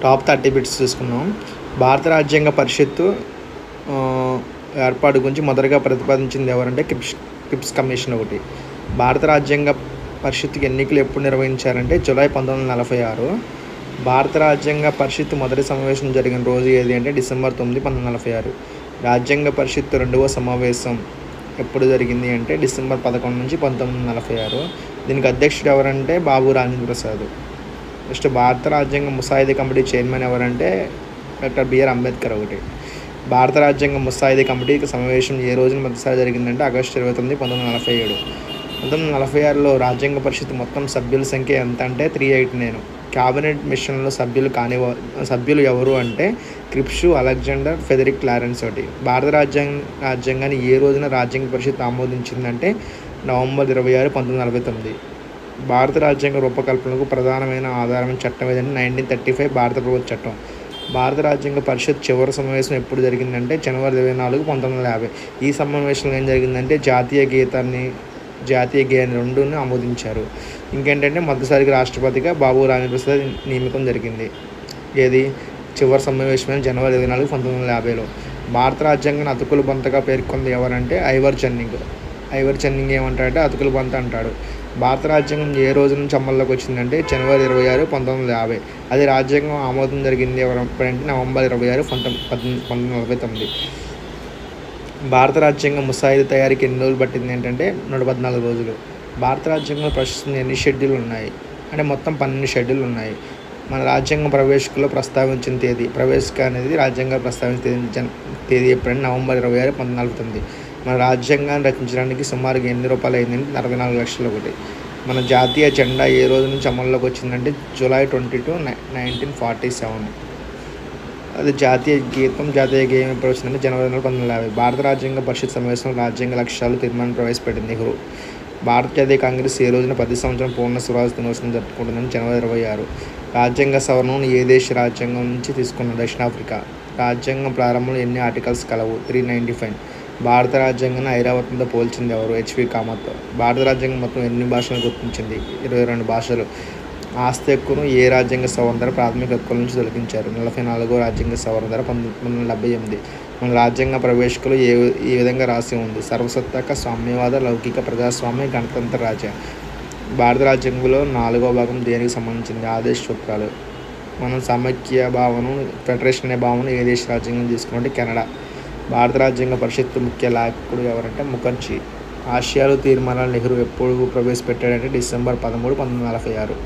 Top 30 bits చూసుకున్నాం. భారత రాజ్యాంగ పరిషత్తు ఏర్పాటు గురించి మొదటగా ప్రతిపాదించింది ఎవరంటే క్రిప్స్ కమిషన్ ఒకటి. భారత రాజ్యాంగ పరిషత్తుకి ఎన్నికలు ఎప్పుడు నిర్వహించారంటే జూలై 1946. భారత రాజ్యాంగ పరిషత్తు మొదటి సమావేశం జరిగిన రోజు ఏది అంటే డిసెంబర్ 9, 1946. రాజ్యాంగ పరిషత్తు రెండవ సమావేశం ఎప్పుడు జరిగింది అంటే డిసెంబర్ 11 నుంచి 1946. దీనికి అధ్యక్షుడు ఎవరంటే బాబు రాజేంద్ర ప్రసాద్. నెక్స్ట్ భారత రాజ్యాంగ ముసాయిదా కమిటీ చైర్మన్ ఎవరంటే డాక్టర్ బిఆర్ అంబేద్కర్ ఒకటి. భారత రాజ్యాంగ ముసాయిదా కమిటీ సమావేశం ఏ రోజున మొదటిసారి జరిగిందంటే ఆగస్టు 29, 1947. 1946లో రాజ్యాంగ పరిషత్ మొత్తం సభ్యుల సంఖ్య ఎంత అంటే 389. క్యాబినెట్ మిషన్లో సభ్యులు ఎవరు అంటే క్రిప్స్, అలెగ్జాండర్, ఫెడరిక్ లారెన్స్ ఒకటి. భారత రాజ్యాంగాన్ని ఏ రోజున రాజ్యాంగ పరిషత్ ఆమోదించిందంటే నవంబర్ 26, 1949. భారత రాజ్యాంగ రూపకల్పనకు ప్రధానమైన ఆధారమైన చట్టం ఏదంటే 1935 భారత ప్రభుత్వ చట్టం. భారత రాజ్యాంగ పరిషత్ చివరి సమావేశం ఎప్పుడు జరిగిందంటే జనవరి 24, 1950. ఈ సమావేశంలో ఏం జరిగిందంటే జాతీయ గేయాన్ని రెండుని ఆమోదించారు. ఇంకేంటంటే మొదటిసారిగా రాష్ట్రపతిగా బాబు రాజేంద్ర ప్రసాద్ నియమకం జరిగింది. ఏది చివరి సమావేశమైన జనవరి 24, 1950లో. భారత రాజ్యాంగాన్ని అతుకుల బంతగా పేర్కొంది ఎవరంటే ఐవర్ చన్నింగ్ ఏమంటాడంటే అతుకుల బంత అంటాడు. భారత రాజ్యాంగం ఏ రోజు నుంచి అమల్లోకి వచ్చిందంటే జనవరి 26, 1950. అది రాజ్యాంగం ఆమోదం జరిగింది ఎప్పుడంటే నవంబర్ 26, 1949. భారత రాజ్యాంగం ముసాయిదా తయారీకి ఎన్ని రోజులు పట్టింది ఏంటంటే 114 రోజులు. భారత రాజ్యాంగంలో ప్రస్తుతం ఎన్ని షెడ్యూల్ ఉన్నాయి అంటే మొత్తం 12 షెడ్యూల్ ఉన్నాయి. మన రాజ్యాంగం ప్రవేశికలో ప్రస్తావించిన తేదీ అనేది రాజ్యాంగం ప్రస్తావించిన తేదీ ఎప్పుడంటే నవంబర్ 26, 1949. మన రాజ్యాంగాన్ని రచించడానికి సుమారుగా ఎన్ని రూపాయలు అయిందంటే 44 లక్షలు ఒకటి. మన జాతీయ జెండా ఏ రోజు నుంచి అమల్లోకి వచ్చిందంటే జూలై 22, 1947. అది జాతీయ గేయం ఎప్పుడు వచ్చిందంటే జనవరి 1950. భారత రాజ్యాంగ పరిషత్ సమావేశంలో రాజ్యాంగ లక్ష్యాలు తీర్మానం ప్రవేశపెట్టింది నెహ్రూ. భారత జాతీయ కాంగ్రెస్ ఏ రోజున 10 సంవత్సరం పూర్ణ స్వరాజ్య దినోత్సవం జరుపుకుంటుందని జనవరి 26. రాజ్యాంగ సవరణను ఏ దేశ రాజ్యాంగం నుంచి తీసుకున్న దక్షిణాఫ్రికా. రాజ్యాంగం ప్రారంభంలో ఎన్ని ఆర్టికల్స్ కలవు 395. భారత రాజ్యాంగాన్ని ఐరావతంతో పోల్చింది ఎవరు హెచ్వి కామత్. భారత రాజ్యాంగం మొత్తం ఎన్ని భాషలను గుర్తించింది 22 భాషలు. ఆస్తి హక్కును ఏ రాజ్యాంగ సవరణ ద్వారా ప్రాథమిక హక్కుల నుంచి తొలగించారు 44వ రాజ్యాంగ సవరణ ద్వారా 1978. మన రాజ్యాంగ ప్రవేశికలు ఈ విధంగా రాసి ఉంది: సర్వసత్తాక, సామ్యవాద, లౌకిక, ప్రజాస్వామ్య, గణతంత్ర రాజ్యం. భారత రాజ్యాంగంలో 4వ భాగం దేనికి సంబంధించింది ఆదేశ సూత్రాలు. మనం సమైక్య భావన, ఫెడరేషన్ అనే భావన ఏ దేశ రాజ్యాంగం తీసుకున్నట్టు కెనడా. భారత రాజ్యాంగ పరిషత్తు ముఖ్య లేఖకుడు ఎవరంటే ముఖర్జీ. ఆశయాలు తీర్మానాలు నెహ్రూ ఎప్పుడు ప్రవేశపెట్టాడంటే డిసెంబర్ 13, 1946.